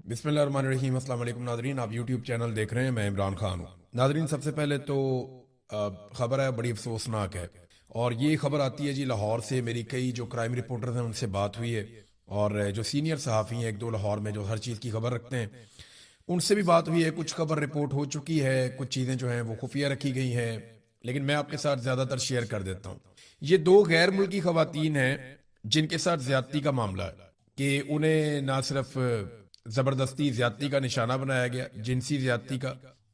बिस्मिल्लाहिर्रहमानिर्रहीम। अस्सलाम वालेकुम नादरीन, आप यूट्यूब चैनल देख रहे हैं, मैं इमरान खान हूँ। नादरीन, सबसे पहले तो खबर है बड़ी अफसोसनाक है, और ये खबर आती है जी लाहौर से। मेरी कई जो क्राइम रिपोर्टर्स हैं उनसे बात हुई है, और जो सीनियर सहाफ़ी हैं एक दो लाहौर में जो हर चीज़ की खबर रखते हैं, उनसे भी बात हुई है। कुछ खबर रिपोर्ट हो चुकी है, कुछ चीज़ें जो हैं वो खुफिया रखी गई हैं, लेकिन मैं आपके साथ ज़्यादातर शेयर कर देता हूँ। ये दो गैर मुल्की खवातीन हैं जिनके साथ ज्यादती का मामला है, कि उन्हें ना सिर्फ ज़बरदस्ती ज्यादती का निशाना बनाया गया, जिनसी ज्यादती का,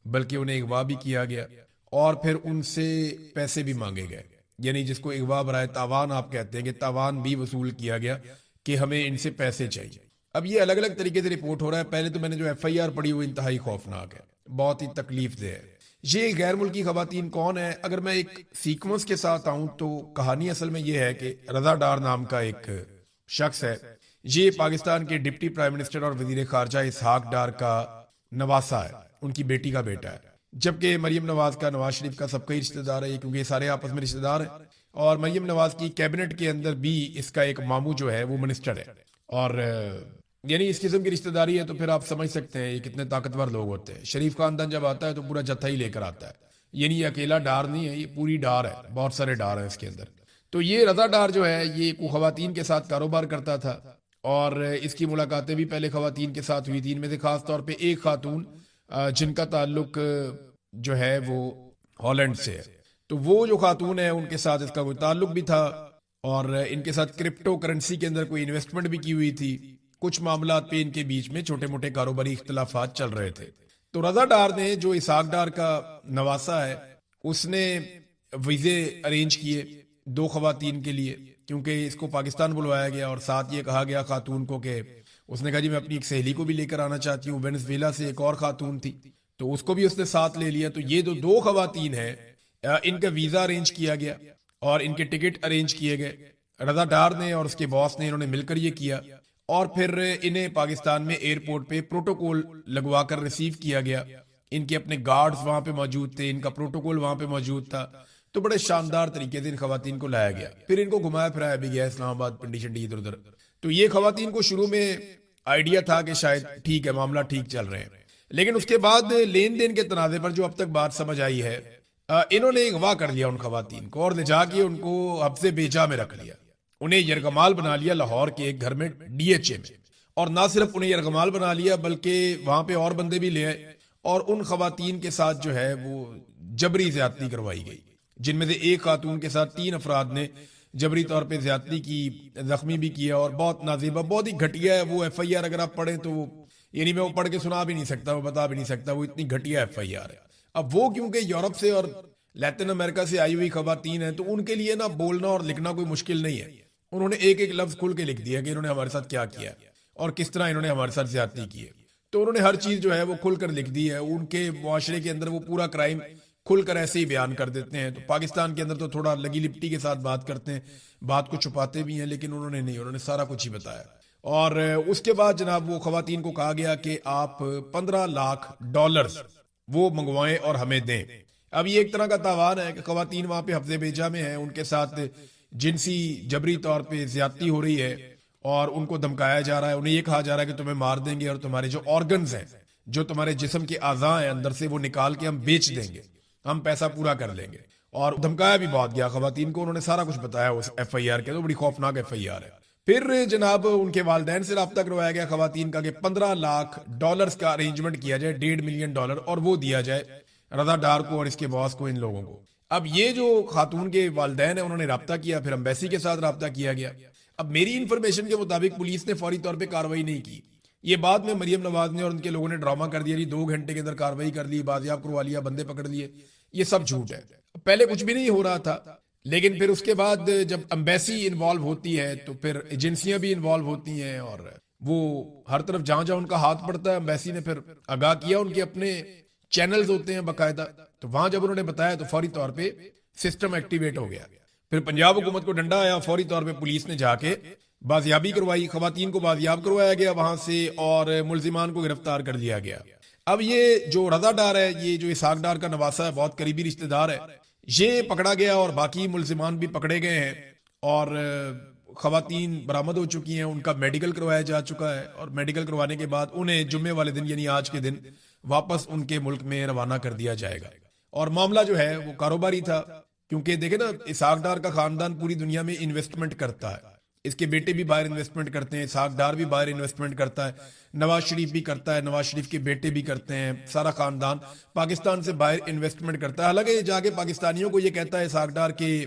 बल्कि उन्हें अगवा भी किया गया, और फिर उनसे पैसे भी मांगे गए। यानी जिसको अगवा बराए तावान आप कहते हैं, कि तावान भी वसूल किया गया कि हमें इनसे पैसे चाहिए। अब ये अलग अलग तरीके से रिपोर्ट हो रहा है। पहले तो मैंने जो FIR पढ़ी वो इंतहाई खौफनाक है, बहुत ही तकलीफ दे है। ये गैर मुल्की खवातीन कौन है? अगर मैं एक सीक्वेंस के साथ आऊं तो कहानी असल में ये है कि रजा डार नाम का एक शख्स है। ये पाकिस्तान के डिप्टी प्राइम मिनिस्टर और वजीर खारजा इसहाक डार का नवासा है, उनकी बेटी का बेटा है। जबकि मरियम नवाज का, नवाज शरीफ का सबका ही रिश्तेदार है, क्योंकि ये सारे आपस में रिश्तेदार हैं। और मरियम नवाज की कैबिनेट के अंदर भी इसका एक मामू जो है वो मिनिस्टर है। और यानी इस किस्म की रिश्तेदारी है, तो फिर आप समझ सकते हैं ये कितने ताकतवर लोग होते हैं। शरीफ खानदान जब आता है तो पूरा जत्था ही लेकर आता है। यानी ये अकेला डार नहीं है, ये पूरी डार है, बहुत सारे डार हैं इसके अंदर। तो ये रजा डार जो है ये खवातीन के साथ कारोबार करता था, और इसकी मुलाकातें भी पहले खवातीन के साथ हुई थी। इनमें से खास तौर पे एक खातून जिनका ताल्लुक जो है वो हॉलैंड से है, तो वो जो खातून है उनके साथ इसका कोई ताल्लुक भी था, और इनके साथ क्रिप्टो करेंसी के अंदर कोई इन्वेस्टमेंट भी की हुई थी। कुछ मामला पे इनके बीच में छोटे मोटे कारोबारी इख्तलाफात चल रहे थे। तो रजा डार ने, जो इसहाक डार का नवासा है, उसने वीजे अरेंज किए दो खवातीन के लिए, क्योंकि इसको पाकिस्तान बुलवाया गया। और साथ ये कहा गया खातून को कि उसने कहा जी मैं अपनी एक सहेली को भी लेकर आना चाहती हूँ। वेनेजुएला से एक और खातून थी, तो उसको भी उसने साथ ले लिया। तो ये दो खवातीन हैं, इनका वीजा अरेंज किया गया और इनके टिकट अरेंज किए गए। रजा डार ने और उसके बॉस ने, इन्होंने मिलकर ये किया, और फिर इन्हें पाकिस्तान में एयरपोर्ट पे प्रोटोकॉल लगवा कर रिसीव किया गया। इनके अपने गार्ड्स वहां पे मौजूद थे, इनका प्रोटोकॉल वहां पे मौजूद था। तो बड़े शानदार तरीके से इन खवातीन को लाया गया, फिर इनको घुमाया फिराया भी गया इस्लामाबाद, पिंडी शंडी, इधर उधर। तो ये खवातीन को शुरू में आइडिया था कि शायद ठीक है, मामला ठीक चल रहे हैं, लेकिन उसके बाद लेन देन के तनाजे पर जो अब तक बात समझ आई है, इन्होंने अगवा कर लिया उन खवातीन को और ले जाके उनको हब्से बेजा में रख लिया। उन्हें यरगमाल बना लिया लाहौर के एक घर में, DHA में। और ना सिर्फ उन्हें यरगमाल बना लिया, बल्कि वहां पे और बंदे भी ले आए, और उन खवातीन के साथ जो है वो जबरी ज्यादती करवाई गई, जिनमें से एक खातून के साथ 3 अफराद ने जबरी तौर पे ज्यादती की, जख्मी भी किया। और बहुत नाजीबा, बहुत ही घटिया है वो FIR। अगर आप पढ़ें तो यानी मैं वो पढ़ के सुना भी नहीं सकता, वो बता भी नहीं सकता, वो इतनी घटिया FIR है। अब वो क्योंकि यूरोप से और लैटिन अमेरिका से आई हुई खवातीन है, तो उनके लिए ना बोलना और लिखना कोई मुश्किल नहीं है। उन्होंने एक एक लफ्ज खुल के लिख दिया कि इन्होंने हमारे साथ क्या किया और किस तरह इन्होंने हमारे साथ ज्यादती की है। तो उन्होंने हर चीज जो है वो खुलकर लिख दी है। उनके मुआशरे के अंदर वो पूरा क्राइम खुलकर ऐसे ही बयान कर देते हैं। तो पाकिस्तान के अंदर तो थोड़ा लगी लिपटी के साथ बात करते हैं, बात को छुपाते भी हैं, लेकिन उन्होंने नहीं, उन्होंने सारा कुछ ही बताया। और उसके बाद जनाब वो खवातीन को कहा गया कि आप $15 लाख वो मंगवाएं और हमें दें। अब ये एक तरह का तावान है कि खवातीन वहां पे हफ्ते बेजा में है, उनके साथ जिनसी जबरी तौर पे ज्यादती हो रही है, और उनको धमकाया जा रहा है। उन्हें ये कहा जा रहा है कि तुम्हें मार देंगे और तुम्हारे जो ऑर्गन्स हैं, जो तुम्हारे जिस्म के आज़ा हैं अंदर से, वो निकाल के हम बेच देंगे, हम पैसा पूरा कर लेंगे। और धमकाया भी बहुत गया खवातीन को, उन्होंने सारा कुछ बताया उस FIR के। तो बड़ी खौफनाक FIR है। फिर जनाब उनके वालदैन से रब्ता करवाया गया खवातीन का कि $15 लाख का अरेंजमेंट किया जाए, $1.5 मिलियन, और वो दिया जाए रजा डार को और इसके बॉस को, इन लोगों को। अब ये जो खातून के वालदैन है, उन्होंने रब्ता किया, फिर एम्बेसी के साथ रब्ता किया गया। अब मेरी इंफॉर्मेशन के मुताबिक पुलिस ने फौरी तौर पे कार्रवाई नहीं की। ये बाद में मरियम नवाज ने और उनके लोगों ने ड्रामा कर दिया, 2 घंटे के अंदर कार्रवाई कर ली, बाजियाब करवा लिया, बंदे पकड़ लिए। ये सब झूठ है। पहले कुछ भी नहीं हो रहा था, लेकिन फिर उसके बाद जब एम्बेसी इन्वॉल्व होती है तो फिर एजेंसियां भी इन्वॉल्व होती हैं, और वो हर तरफ जहां जहां उनका हाथ पड़ता है, एम्बेसी ने फिर आगाह किया। उनके अपने चैनल्स होते हैं बाकायदा, तो वहां जब उन्होंने बताया तो फौरी तौर पे सिस्टम एक्टिवेट हो गया। फिर पंजाब हुकूमत को डंडा आया, फौरी तौर पे पुलिस ने जाके बाजियाबी करवाई, खवातीन को बाजियाब करवाया गया वहां से, और मुलजिमान को गिरफ्तार कर लिया गया। अब ये जो रजा डार है, ये जो इसहाक डार का नवासा है, बहुत करीबी रिश्तेदार है, ये पकड़ा गया और बाकी मुलजिमान भी पकड़े गए हैं। और خواتین برآمد ہو چکی ہیں, ان کا میڈیکل کروایا جا چکا ہے, اور میڈیکل کروانے کے بعد انہیں جمعے والے دن یعنی آج کے دن واپس ان کے ملک میں روانہ کر دیا جائے گا. اور معاملہ جو ہے وہ کاروباری تھا, کیونکہ دیکھیں نا اسحاق ڈار کا خاندان پوری دنیا میں انویسٹمنٹ کرتا ہے, اس کے بیٹے بھی باہر انویسٹمنٹ کرتے ہیں, اسحاق ڈار بھی باہر انویسٹمنٹ کرتا ہے, نواز شریف بھی کرتا ہے, نواز شریف کے بیٹے بھی کرتے ہیں, سارا خاندان پاکستان سے باہر انویسٹمنٹ کرتا ہے. حالانکہ یہ جا کے پاکستانیوں کو یہ کہتا ہے اسحاق ڈار کہ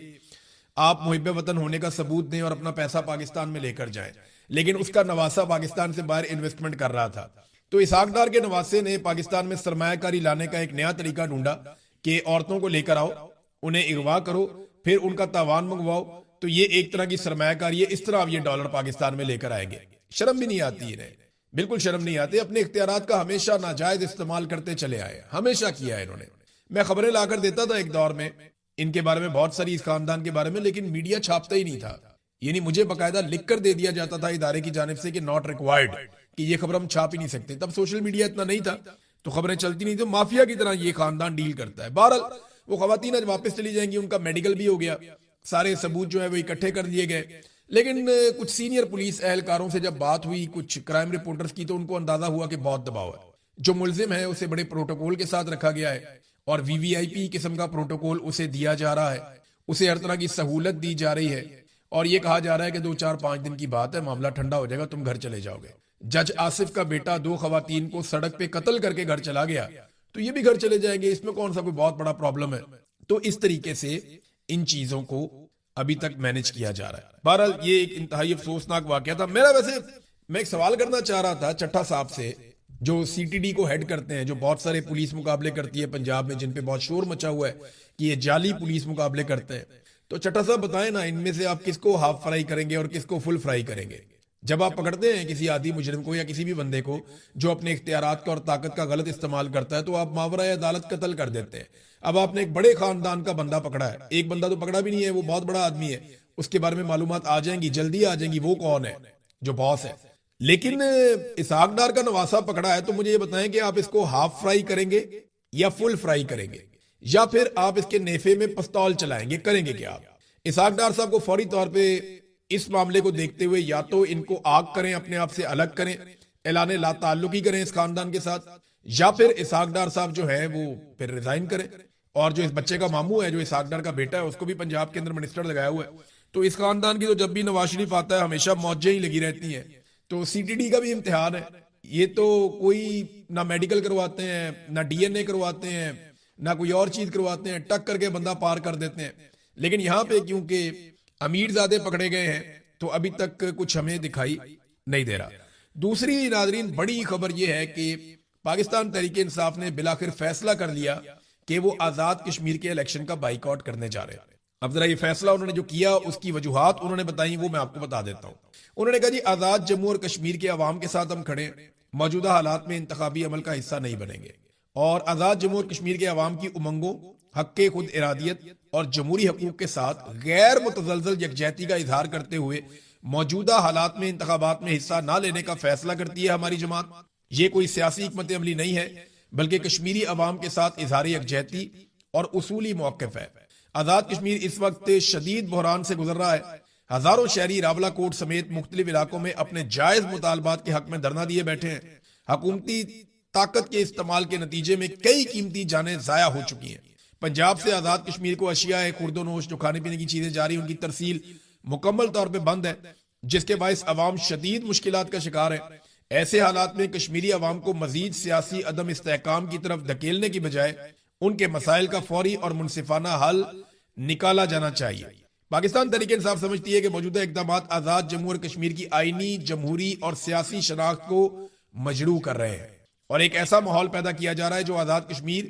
آپ محب وطن ہونے کا ثبوت دیں اور اپنا پیسہ پاکستان میں لے کر جائیں, لیکن اس کا نواسا پاکستان سے باہر انویسٹمنٹ کر رہا تھا. تو اسحاق ڈار کے نواسے نے پاکستان میں سرمایہ کاری لانے کا ایک نیا طریقہ ڈھونڈا کہ عورتوں کو لے کر آؤ, انہیں اغوا کرو, پھر ان کا تاوان منگواؤ, تو یہ ایک طرح کی سرمایہ کاری ہے, اس طرح اب یہ ڈالر پاکستان میں لے کر آئیں گے. شرم بھی نہیں آتی انہیں, بالکل شرم نہیں آتی. اپنے اختیارات کا ہمیشہ ناجائز استعمال کرتے چلے آئے, ہمیشہ کیا ہے انہوں نے. میں خبریں لا کر دیتا تھا ایک دور میں ان کے بارے میں, بہت ساری اس خاندان کے بارے میں, لیکن میڈیا چھاپتا ہی نہیں تھا. یعنی مجھے باقاعدہ لکھ کر دے دیا جاتا تھا ادارے کی جانب سے کہ ناٹ ریکوائرڈ, کہ یہ خبر ہم چھاپ ہی نہیں سکتے. تب سوشل میڈیا اتنا نہیں تھا تو خبریں چلتی نہیں, تو مافیا کی طرح یہ خاندان ڈیل کرتا ہے. بہرحال وہ خواتین آج واپس چلی جائیں گی, ان کا میڈیکل بھی ہو گیا, سارے ثبوت جو ہے وہ اکٹھے کر دیے گئے. لیکن کچھ سینئر پولیس اہلکاروں سے جب بات ہوئی, کچھ کرائم رپورٹرز کی, تو ان کو اندازہ ہوا کہ بہت دباؤ ہے. جو ملزم ہے اسے بڑے پروٹوکول کے ساتھ رکھا گیا ہے, اور وی وی آئی پی قسم کا پروٹوکول اسے دیا جا رہا ہے, اسے ہر طرح کی سہولت دی جا رہی ہے, اور یہ کہا جا رہا ہے کہ 2-4-5 دن کی بات ہے, معاملہ ٹھنڈا ہو جائے گا, تم گھر چلے جاؤ گے. جج آصف کا بیٹا 2 خواتین کو سڑک پہ قتل کر کے گھر چلا گیا, تو یہ بھی گھر چلے جائیں گے, اس میں کون سا کوئی بہت بڑا پرابلم ہے. تو اس طریقے سے ان چیزوں کو ابھی تک مینج کیا جا رہا ہے. بہرحال یہ ایک انتہائی افسوسناک واقعہ تھا. میں ایک سوال کرنا چاہ رہا تھا چٹھا صاحب سے, جو سی ٹی ڈی کو ہیڈ کرتے ہیں, جو بہت سارے پولیس مقابلے کرتی ہے پنجاب میں, جن پہ بہت شور مچا ہوا ہے کہ یہ جعلی پولیس مقابلے کرتے ہیں. تو چٹھا صاحب بتائیں نا, ان میں سے آپ کس کو ہاف فرائی کریں گے اور کس کو فل فرائی کریں گے؟ جب آپ پکڑتے ہیں کسی عادی مجرم کو یا کسی بھی بندے کو جو اپنے اختیارات کا اور طاقت کا غلط استعمال کرتا ہے, تو آپ ماورائے عدالت قتل کر دیتے ہیں. اب آپ نے ایک بڑے خاندان کا بندہ پکڑا ہے, ایک بندہ تو پکڑا بھی نہیں ہے, وہ بہت بڑا آدمی ہے, اس کے بارے میں معلومات آ جائیں گی, جلدی آ جائیں گی, وہ کون ہے جو باس ہے. لیکن اسحاق ڈار کا نواسا پکڑا ہے, تو مجھے یہ بتائیں کہ آپ اس کو ہاف فرائی کریں گے یا فل فرائی کریں گے, یا پھر آپ اس کے نیفے میں پستول چلائیں گے, کریں گے کیا آپ؟ اسحاق ڈار صاحب کو فوری طور پہ اس معاملے کو دیکھتے ہوئے یا تو ان کو آگ کریں, اپنے آپ سے الگ کریں, اعلان لا تعلقی کریں اس خاندان کے ساتھ, یا پھر اسحاق ڈار صاحب جو ہے وہ پھر ریزائن کریں. اور جو اس بچے کا ماموں ہے, جو اسحاق ڈار کا بیٹا ہے, اس کو بھی پنجاب کے اندر منسٹر لگایا ہوا ہے. تو اس خاندان کی تو جب بھی نواز شریف آتا ہے ہمیشہ موجیں ہی لگی رہتی ہیں. تو سی ٹی ڈی کا بھی امتحان ہے, یہ تو کوئی نہ میڈیکل کرواتے ہیں, نہ ڈی این اے کرواتے ہیں, نہ کوئی اور چیز کرواتے ہیں, ٹک کر کے بندہ پار کر دیتے ہیں. لیکن یہاں پہ کیونکہ امیر زادے پکڑے گئے ہیں, تو ابھی تک کچھ ہمیں دکھائی نہیں دے رہا. دوسری ناظرین بڑی خبر یہ ہے کہ پاکستان تحریک انصاف نے بلاخر فیصلہ کر لیا کہ وہ آزاد کشمیر کے الیکشن کا بائیکاٹ کرنے جا رہے ہیں. اب ذرا یہ فیصلہ انہوں نے جو کیا, اس کی وجوہات انہوں نے بتائیں, وہ میں آپ کو بتا دیتا ہوں. انہوں نے کہا جی آزاد جموں اور کشمیر کے عوام کے ساتھ ہم کھڑے ہیں, موجودہ حالات میں انتخابی عمل کا حصہ نہیں بنیں گے, اور آزاد جموں اور کشمیر کے عوام کی امنگوں, حق خود ارادیت اور جمہوری حقوق کے ساتھ غیر متزلزل یکجہتی کا اظہار کرتے ہوئے موجودہ حالات میں انتخابات میں حصہ نہ لینے کا فیصلہ کرتی ہے ہماری جماعت. یہ کوئی سیاسی حکمت عملی نہیں ہے, بلکہ کشمیری عوام کے ساتھ اظہار یکجہتی اور اصولی موقف ہے. آزاد کشمیر اس وقت شدید بحران سے گزر رہا ہے. ہزاروں شہری راولہ کوٹ سمیت مختلف علاقوں میں اپنے جائز مطالبات کے حق میں دھرنا دیے بیٹھے ہیں. حکومتی طاقت کے استعمال کے نتیجے میں کئی قیمتی جانیں ضائع ہو چکی ہیں. پنجاب سے آزاد کشمیر کو اشیاء خرد و نوش, جو کھانے پینے کی چیزیں جاری, ان کی ترسیل مکمل طور پہ بند ہے, جس کے باعث عوام شدید مشکلات کا شکار ہے. ایسے حالات میں کشمیری عوام کو مزید سیاسی عدم استحکام کی طرف دھکیلنے کی بجائے ان کے مسائل کا فوری اور منصفانہ حل نکالا جانا چاہیے. پاکستان تحریک انصاف سمجھتی ہے کہ موجودہ اقدامات آزاد جموں اور کشمیر کی آئینی, جمہوری اور سیاسی شناخت کو مجروح کر رہے ہیں, اور ایک ایسا ماحول پیدا کیا جا رہا ہے جو آزاد کشمیر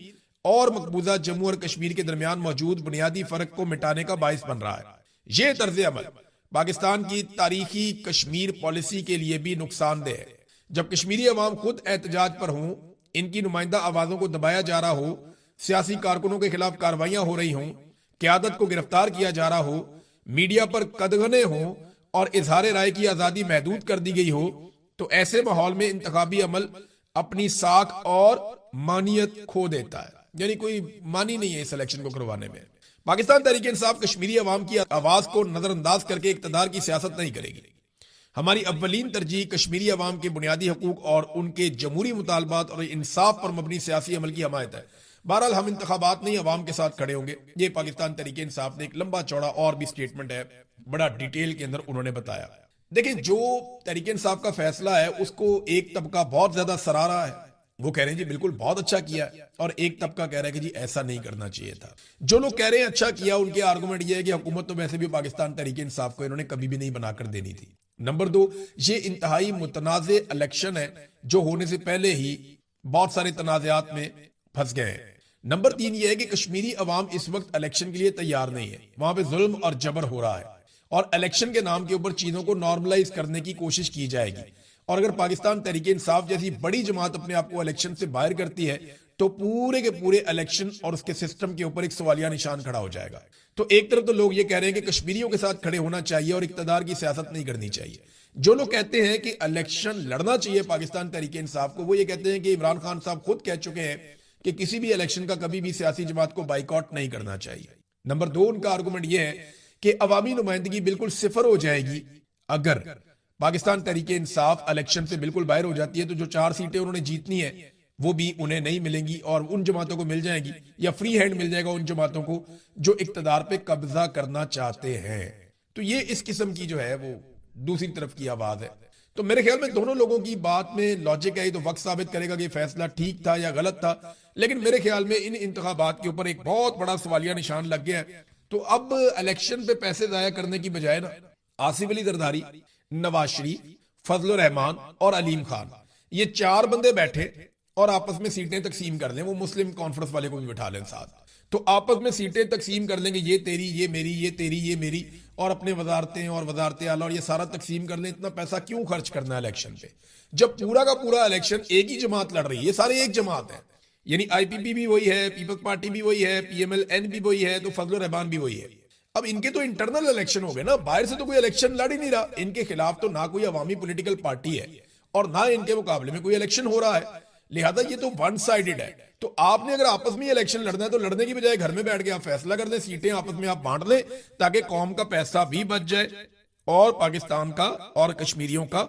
اور مقبوضہ جموں اور کشمیر کے درمیان موجود بنیادی فرق کو مٹانے کا باعث بن رہا ہے. یہ طرز عمل پاکستان کی تاریخی کشمیر پالیسی کے لیے بھی نقصان دہ ہے. جب کشمیری عوام خود احتجاج پر ہوں, ان کی نمائندہ آوازوں کو دبایا جا رہا ہو, سیاسی کارکنوں کے خلاف کارروائیاں ہو رہی ہوں, قیادت کو گرفتار کیا جا رہا ہو, میڈیا پر قدغنیں ہوں اور اظہار رائے کی آزادی محدود کر دی گئی ہو, تو ایسے ماحول میں انتخابی عمل اپنی ساکھ اور مانیت کھو دیتا ہے. یعنی کوئی مانی نہیں ہے اس الیکشن کو کروانے میں. पाकिस्तान तहरीक इंसाफ कश्मीरी अवाम की आवाज को नजरअंदाज करके इक्तदार की सियासत नहीं करेगी। हमारी अव्वलीन तरजीह कश्मीरी अवाम के बुनियादी हकूक और उनके जमहूरी मुतालबात और इंसाफ पर मबनी सियासी अमल की हमायत है। बहरहाल हम इंतखाबात नहीं अवाम के साथ खड़े होंगे। ये पाकिस्तान तहरीक इंसाफ ने एक लंबा चौड़ा और भी स्टेटमेंट है, बड़ा डिटेल के अंदर उन्होंने बताया। देखिए, जो तहरीक इंसाफ का फैसला है उसको एक तबका बहुत ज्यादा सराह रहा है, वो कह रहे हैं जी बिल्कुल बहुत अच्छा किया, और एक तबका कह रहा है कि जी ऐसा नहीं करना चाहिए था। जो लोग कह रहे हैं अच्छा किया, उनके आर्गुमेंट ये है कि हुकूमत तो वैसे भी पाकिस्तान तहरीक इंसाफ को इन्होंने कभी भी नहीं बनाकर देनी थी। नंबर 2, ये इंतहाई मुतनाज़े इलेक्शन है जो होने से पहले ही बहुत सारे तनाज़ात में फंस गए हैं। नंबर 3 ये है कि कश्मीरी अवाम इस वक्त इलेक्शन के लिए तैयार नहीं है, वहां पे जुल्म और जबर हो रहा है और इलेक्शन के नाम के ऊपर चीजों को नॉर्मलाइज करने की कोशिश की जाएगी। और अगर पाकिस्तान तहरीक इंसाफ जैसी बड़ी जमात अपने आप को इलेक्शन से बाहर करती है तो पूरे के पूरे इलेक्शन और उसके सिस्टम के ऊपर एक सवालिया निशान खड़ा हो जाएगा। तो एक तरफ तो लोग ये कह रहे हैं कि कश्मीरियों के साथ खड़े होना चाहिए और इक्तदार की सियासत नहीं करनी चाहिए। जो लोग कहते हैं कि इलेक्शन लड़ना चाहिए पाकिस्तान तहरीक इंसाफ को, वो ये कहते हैं कि इमरान खान साहब खुद कह चुके हैं कि किसी भी इलेक्शन का कभी भी सियासी जमात को बाइकआउट नहीं करना चाहिए। नंबर 2, उनका आर्गुमेंट यह है कि अवामी नुमाइंदगी बिल्कुल सिफर हो जाएगी अगर पाकिस्तान तहरीक इंसाफ इलेक्शन से बिल्कुल बाहर हो जाती है, तो जो 4 सीटें उन्होंने जीतनी है वो भी उन्हें नहीं मिलेंगी और उन जमातों को मिल जाएगी, या फ्री हैंड मिल जाएगा उन जमातों को जो इक्तदार पे कब्जा करना चाहते हैं। तो ये इस किस्म की जो है वो दूसरी तरफ की आवाज है। तो मेरे ख्याल में दोनों लोगों की बात में लॉजिक है, तो वक्त साबित करेगा कि फैसला ठीक था या गलत था। लेकिन मेरे ख्याल में इन इंतखाबात के ऊपर एक बहुत बड़ा सवालिया निशान लग गया है। तो अब इलेक्शन पे पैसे जाया करने की बजाय ना आसिफ अली जरदारी, नवाज शरीफ, फजलुर रहमान और अलीम खान, ये 4 बंदे बैठे और आपस में सीटें तकसीम कर लें। वो मुस्लिम कॉन्फ्रेंस वाले को भी बिठा लें साथ, तो आपस में सीटें तकसीम कर लेंगे, ये तेरी, ये मेरी, ये तेरी, ये मेरी, और अपने वजारतें और वजारतें आला और ये सारा तकसीम कर लें। इतना पैसा क्यों खर्च करना है इलेक्शन पे, जब पूरा का पूरा इलेक्शन एक ही जमात लड़ रही है, ये सारे एक जमात है। यानी आईपीपी भी वही है, पीपल्स पार्टी भी वही है, पीएमएल-एन भी वही है, तो फजलुर रहमान भी वही है। अब इनके तो इंटरनल इलेक्शन हो गए ना, बाहर से तो कोई इलेक्शन लड़ ही नहीं रहा। इनके खिलाफ तो ना कोई अवामी पॉलिटिकल पार्टी है और ना इनके मुकाबले में कोई इलेक्शन हो रहा है, लिहाजा ये तो वन साइडेड है। तो आपने अगर आपस में इलेक्शन लड़ना है तो लड़ने की बजाय घर में बैठ के आप फैसला कर लें, सीटें आपस में आप बांट लें, ताकि कौम का पैसा भी बच जाए और पाकिस्तान का और कश्मीरियों का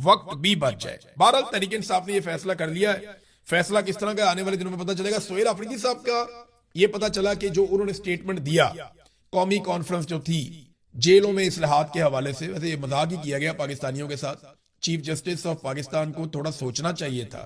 वक्त भी बच जाए। बहरहाल तहरीक इंसाफ ने यह फैसला कर लिया है। फैसला किस तरह का आने वाले दिनों में पता चलेगा। सोहेल अफरीदी साहब का यह पता चला कि जो उन्होंने स्टेटमेंट दिया कौमी कॉन्फ्रेंस जो थी जेलों में इस्लाहात के हवाले से, वैसे ये मजाक ही किया गया पाकिस्तानियों के साथ। चीफ जस्टिस ऑफ पाकिस्तान को थोड़ा सोचना चाहिए था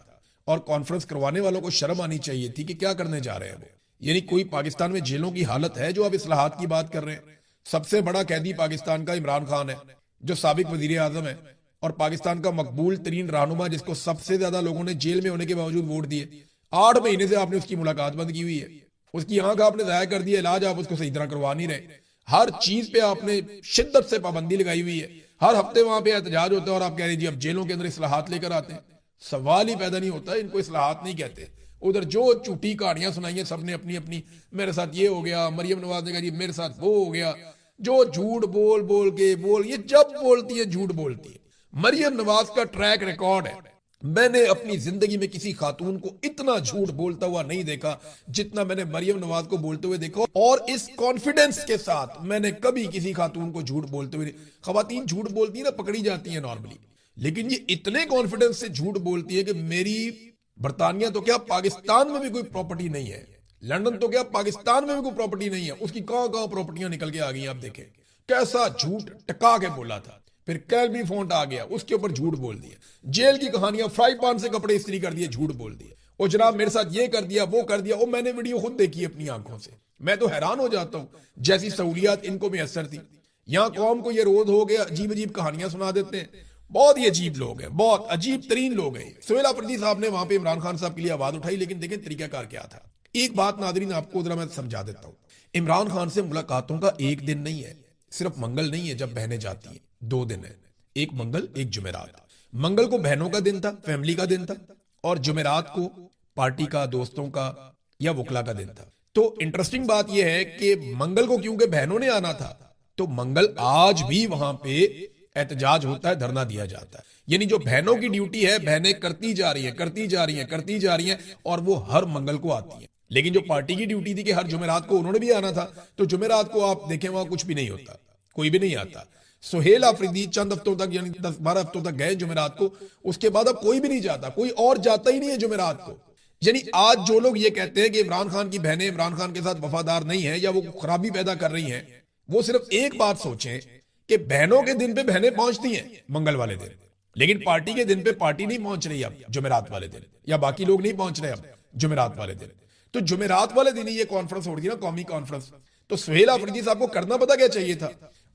और कॉन्फ्रेंस करवाने वालों को शर्म आनी चाहिए थी कि क्या करने जा रहे हैं वो। यानी कोई पाकिस्तान में जेलों की हालत है जो अब इस्लाहात की बात कर रहे हैं। सबसे बड़ा कैदी पाकिस्तान का इमरान खान है जो साबिक वजीर आजम है और पाकिस्तान का मकबूल तरीन रहनुमा, जिसको सबसे ज्यादा लोगों ने जेल में होने के बावजूद वोट दिए। 8 महीने से आपने उसकी मुलाकात बंद की हुई है, उसकी आंख आपने जाया कर दिया, इलाज आप उसको सही तरह करवा नहीं रहे, हर चीज पे आपने शिद्दत से पाबंदी लगाई हुई है। हर हफ्ते वहां पे एहतजाज होता है और आप कह रहे हैं जी अब जेलों के अंदर इस्लाहात लेकर आते हैं। सवाल ही पैदा नहीं होता, इनको इस्लाहात नहीं कहते। उधर जो झूठी कहानियां सुनाई है सबने अपनी अपनी, मेरे साथ ये हो गया, मरियम नवाज ने कहा जी मेरे साथ वो हो गया, जो झूठ बोल बोल के ये जब बोलती है झूठ बोलती है। मरियम नवाज का ट्रैक रिकॉर्ड है, मैंने अपनी जिंदगी में किसी खातून को इतना झूठ बोलता हुआ नहीं देखा जितना मैंने मरियम नवाज को बोलते हुए देखा, और इस कॉन्फिडेंस के साथ मैंने कभी किसी खातून को झूठ बोलते हुए। खवातीन झूठ बोलती है ना, पकड़ी जाती है नॉर्मली, लेकिन ये इतने कॉन्फिडेंस से झूठ बोलती है कि मेरी बरतानिया तो क्या पाकिस्तान में भी कोई प्रॉपर्टी नहीं है, लंदन तो क्या पाकिस्तान में भी कोई प्रॉपर्टी नहीं है, उसकी कहां कहां प्रॉपर्टियां निकल के आ गई। आप देखें कैसा झूठ टका के बोला था। फिर कैलवी फोन्ट आ गया, उसके ऊपर झूठ बोल दिया। जेल की कहानियां, फ्राई पान से कपड़े इस्त्री कर दिए, झूठ बोल दिए। और जनाब मेरे साथ ये कर दिया, वो कर दिया। और मैंने वीडियो खुद देखी अपनी आंखों से, मैं तो हैरान हो जाता हूं जैसी सहूलियात इनको भी असर थी। यहां कौम को ये रोज हो गया, अजीब अजीब कहानियां सुना देते हैं। बहुत ही अजीब लोग हैं, बहुत अजीब तरीन लोग हैं। सोहेल अफरीदी साहब ने वहां पे इमरान खान साहब के लिए आवाज उठाई, लेकिन देखें तरीकाकार क्या था। एक बात नादरीन आपको जरा मैं समझा देता हूं। इमरान खान से मुलाकातों का एक दिन नहीं है, सिर्फ मंगल नहीं है जब बहनें जाती हैं, 2 दिन है, एक मंगल एक जुमेरात। मंगल को बहनों का दिन था, फैमिली का दिन था, और जुमेरात को पार्टी का, दोस्तों का या वकला का दिन था। तो इंटरेस्टिंग बात यह है कि मंगल को क्योंकि बहनों ने आना था, तो मंगल आज भी वहां पे एहतजाज होता है, धरना दिया जाता है। यानी जो बहनों की ड्यूटी है, बहनें करती जा रही हैं, करती जा रही हैं, करती जा रही हैं, और वो हर मंगल को आती हैं। لیکن جو پارٹی کی ڈیوٹی تھی کہ ہر جمعرات کو انہوں نے بھی آنا تھا، تو جمعرات کو آپ دیکھیں وہاں کچھ بھی نہیں ہوتا، کوئی بھی نہیں آتا۔ سہیل آفریدی چند ہفتوں تک یعنی 10-12 ہفتوں تک گئے جمعرات کو، اس کے بعد اب کوئی بھی نہیں جاتا، کوئی اور جاتا ہی نہیں ہے جمعرات کو۔ یعنی آج جو لوگ یہ کہتے ہیں کہ عمران خان کی بہنیں عمران خان کے ساتھ وفادار نہیں ہیں یا وہ خرابی پیدا کر رہی ہیں، وہ صرف ایک بات سوچیں کہ بہنوں کے دن پہ بہنیں پہنچتی ہیں منگل والے دن، لیکن پارٹی کے دن پہ پارٹی نہیں پہنچ رہی اب جمعرات والے دن، یا باقی لوگ نہیں پہنچ رہے اب جمعرات والے دن۔ تو جمعرات والے دن ہی یہ کانفرنس ہو رہی نا، قومی کانفرنس۔ تو سہیل آفریدی صاحب کو کرنا پتا کیا چاہیے تھا؟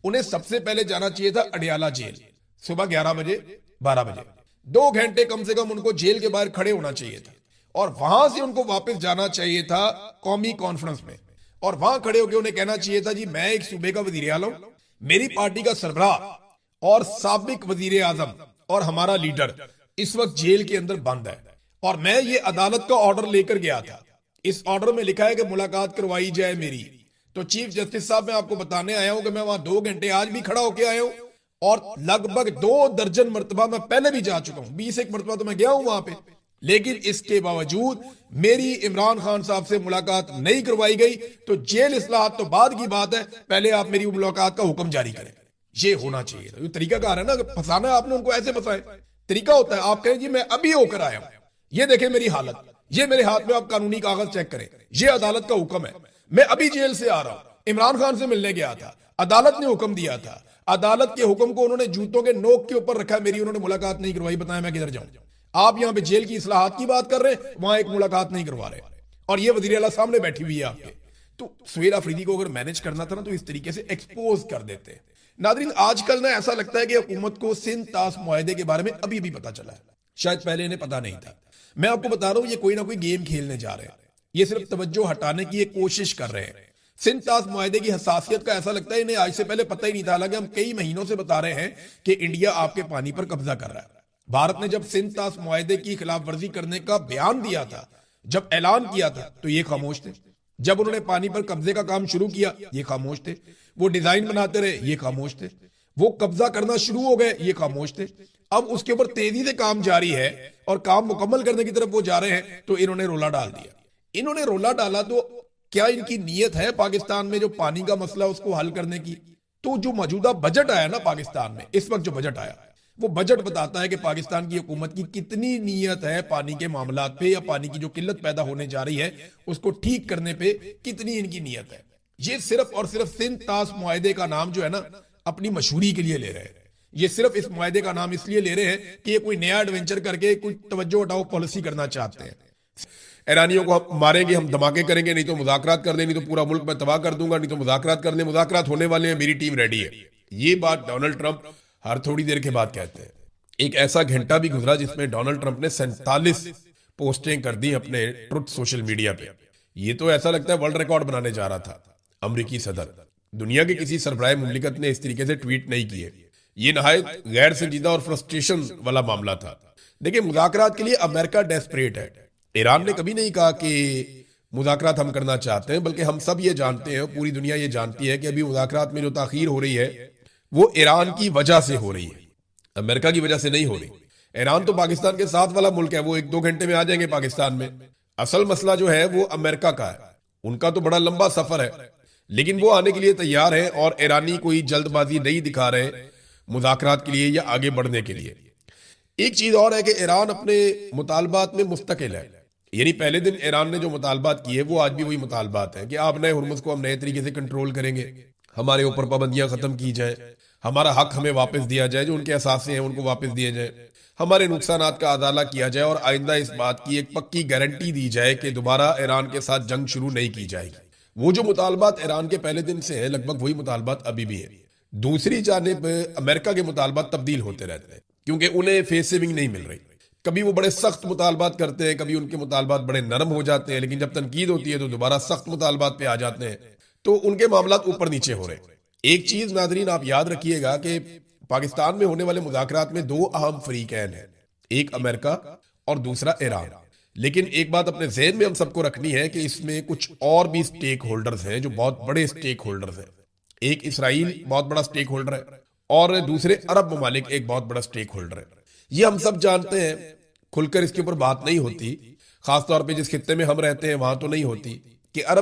انہیں سب سے پہلے جانا چاہیے تھا اڈیالہ جیل، صبح 11 بجے 12 بجے 2 گھنٹے کم سے کم ان کو جیل کے باہر کھڑے ہونا چاہیے تھا، اور وہاں سے ان کو واپس جانا چاہیے تھا قومی کانفرنس میں، اور وہاں کھڑے ہو کے انہیں کہنا چاہیے تھا جی میں ایک صوبے کا وزیر اعلیٰ ہوں، میری پارٹی کا سربراہ اور سابق وزیر اعظم اور ہمارا لیڈر اس وقت جیل کے اندر بند ہے، اور میں یہ عدالت کا آرڈر لے کر گیا تھا، اس آرڈر میں لکھا ہے کہ ملاقات کروائی جائے میری۔ تو چیف جسٹس صاحب میں آپ کو بتانے آیا ہوں کہ میں وہاں 2 گھنٹے آج بھی کھڑا ہو کے آیا ہوں، اور لگ بھگ 2 درجن مرتبہ میں پہلے بھی جا چکا ہوں، 21 مرتبہ تو میں گیا ہوں وہاں پہ، لیکن اس کے باوجود میری عمران خان صاحب سے ملاقات نہیں کروائی گئی۔ تو جیل اصلاحات تو بعد کی بات ہے، پہلے آپ میری ملاقات کا حکم جاری کریں، یہ ہونا چاہیے تھا۔ یہ طریقہ کار ہے نا، پھنسانا ہے آپ نے ان کو، ایسے پھنسائے۔ طریقہ ہوتا ہے آپ کہیں جی میں ابھی ہو کر آیا ہوں، یہ دیکھیں میری حالت، یہ میرے ہاتھ میں آپ قانونی کاغذ چیک کریں، یہ عدالت کا حکم ہے، میں ابھی جیل سے آ رہا ہوں، عمران خان سے ملنے گیا تھا، عدالت نے حکم دیا تھا، عدالت کے حکم کو انہوں نے جوتوں کے نوک کے اوپر رکھا، میری انہوں نے ملاقات نہیں کروائی، بتائیں میں کدھر جاؤں؟ آپ یہاں پہ جیل کی اصلاحات کی بات کر رہے ہیں، وہاں ایک ملاقات نہیں کروا رہے، اور یہ وزیر اعلیٰ سامنے بیٹھی ہوئی ہے آپ کے۔ تو سہیل آفریدی کو اگر مینج کرنا تھا نا تو اس طریقے سے ایکسپوز کر دیتے۔ ناظرین آج کل نا ایسا لگتا ہے کہ حکومت کو سندھ طاس معاہدے کے بارے میں ابھی بھی پتا چلا ہے، شاید پہلے انہیں پتا نہیں تھا۔ میں آپ کو بتا رہا ہوں یہ کوئی نہ کوئی گیم کھیلنے جا رہے ہیں، یہ صرف توجہ ہٹانے کی ایک کوشش کر رہے ہیں۔ سندھ طاس معاہدے کی حساسیت کا ایسا لگتا ہے انہیں آج سے پہلے پتہ ہی نہیں تھا، حالانکہ ہم کئی مہینوں سے بتا رہے ہیں کہ انڈیا آپ کے پانی پر قبضہ کر رہا ہے۔ بھارت نے جب سندھ طاس معاہدے کی خلاف ورزی کرنے کا بیان دیا تھا، جب اعلان کیا تھا، تو یہ خاموش تھے۔ جب انہوں نے پانی پر قبضے کا کام شروع کیا یہ خاموش تھے، وہ ڈیزائن بناتے رہے یہ خاموش تھے، وہ قبضہ کرنا شروع ہو گئے یہ خاموش تھے۔ اب اس کے اوپر تیزی سے کام جاری ہے اور کام مکمل کرنے کی طرف وہ جا رہے ہیں، تو انہوں نے رولا ڈال دیا۔ انہوں نے رولا ڈالا تو کیا ان کی نیت ہے پاکستان میں جو پانی کا مسئلہ اس کو حل کرنے کی؟ تو جو موجودہ بجٹ آیا نا پاکستان میں، اس وقت جو بجٹ آیا وہ بجٹ بتاتا ہے کہ پاکستان کی حکومت کی کتنی نیت ہے پانی کے معاملات پہ، یا پانی کی جو قلت پیدا ہونے جا رہی ہے اس کو ٹھیک کرنے پہ کتنی ان کی نیت ہے۔ یہ صرف اور صرف سندھ طاس معاہدے کا نام جو ہے نا اپنی مشہوری کے لیے لے رہے ہیں، یہ صرف اس معاہدے کا نام اس لیے لے رہے ہیں کہ یہ کوئی نیا ایڈونچر کر کے کوئی توجہ ہٹاؤ پالیسی کرنا چاہتے ہیں۔ ایرانیوں کو ہم ماریں گے، ہم دھماکے کریں گے، نہیں تو مذاکرات کر دیں، نہیں تو پورا ملک میں تباہ کر دوں گا، نہیں تو مذاکرات کر دیں، مذاکرات ہونے والے ہیں، میری ٹیم ریڈی ہے۔ یہ بات ڈونلڈ ٹرمپ ہر تھوڑی دیر کے بعد کہتے ہیں۔ ایک ایسا گھنٹہ بھی گزرا جس میں ڈونلڈ ٹرمپ نے 47 پوسٹیں کر دی اپنے ٹروتھ سوشل میڈیا پہ۔ یہ تو ایسا لگتا ہے ورلڈ ریکارڈ بنانے جا رہا تھا۔ امریکی صدر دنیا کے کسی سربراہ مملکت نے اس طریقے سے ٹویٹ نہیں کیے۔ یہ نہایت غیر سنجیدہ اور فرسٹریشن والا معاملہ تھا۔ دیکھیں مذاکرات کے لیے امریکہ ڈیسپریٹ ہے۔ ایران نے کبھی نہیں کہا کہ مذاکرات ہم کرنا چاہتے ہیں، بلکہ ہم سب یہ جانتے ہیں، پوری دنیا یہ جانتی ہے کہ ابھی مذاکرات میں جو تاخیر ہو رہی ہے وہ ایران کی وجہ سے ہو رہی ہے، امریکہ کی وجہ سے نہیں ہو رہی۔ ایران تو پاکستان کے ساتھ والا ملک ہے، وہ 1-2 گھنٹے میں آ جائیں گے پاکستان میں۔ اصل مسئلہ جو ہے وہ امریکہ کا ہے، ان کا تو بڑا لمبا سفر ہے، لیکن وہ آنے کے لیے تیار ہیں، اور ایرانی کوئی جلد بازی نہیں دکھا رہے مذاکرات کے لیے یا آگے بڑھنے کے لیے۔ ایک چیز اور ہے کہ ایران اپنے مطالبات میں مستقل ہے، یعنی پہلے دن ایران نے جو مطالبات کیے وہ آج بھی وہی مطالبات ہیں کہ آپ نئے ہرمز کو ہم نئے طریقے سے کنٹرول کریں گے، ہمارے اوپر پابندیاں ختم کی جائیں، ہمارا حق ہمیں واپس دیا جائے، جو ان کے اثاثے ہیں ان کو واپس دیے جائیں، ہمارے نقصانات کا ازالہ کیا جائے، اور آئندہ اس بات کی ایک پکی گارنٹی دی جائے کہ دوبارہ ایران کے ساتھ جنگ شروع نہیں کی جائے گی۔ وہ جو مطالبات ایران کے پہلے دن سے ہیں لگ بھگ وہی مطالبات ابھی بھی ہیں۔ دوسری جانب امریکہ کے مطالبات تبدیل ہوتے رہتے ہیں، کیونکہ انہیں فیس سیونگ نہیں مل رہی۔ کبھی وہ بڑے سخت مطالبات کرتے ہیں، کبھی ان کے مطالبات بڑے نرم ہو جاتے ہیں، لیکن جب تنقید ہوتی ہے تو دوبارہ سخت مطالبات پہ آ جاتے ہیں، تو ان کے معاملات اوپر نیچے ہو رہے ہیں۔ ایک چیز ناظرین آپ یاد رکھیے گا کہ پاکستان میں ہونے والے مذاکرات میں 2 اہم فریقین ہیں، ایک امریکہ اور دوسرا ایران۔ لیکن ایک بات اپنے ذہن میں ہم سب کو رکھنی ہے کہ اس میں کچھ اور بھی سٹیک ہولڈرز ہیں جو بہت بڑے سٹیک ہولڈرز ہیں۔ ایک اسرائیل بہت بڑا سٹیک ہولڈر ہے، اور دوسرے عرب ممالک ایک بہت بڑا سٹیک ہولڈر ہے۔ یہ ہم سب جانتے ہیں، کھل کر اس کے اوپر بات نہیں ہوتی، خاص طور پہ جس خطے میں ہم رہتے ہیں وہاں تو نہیں ہوتی، کہ عرب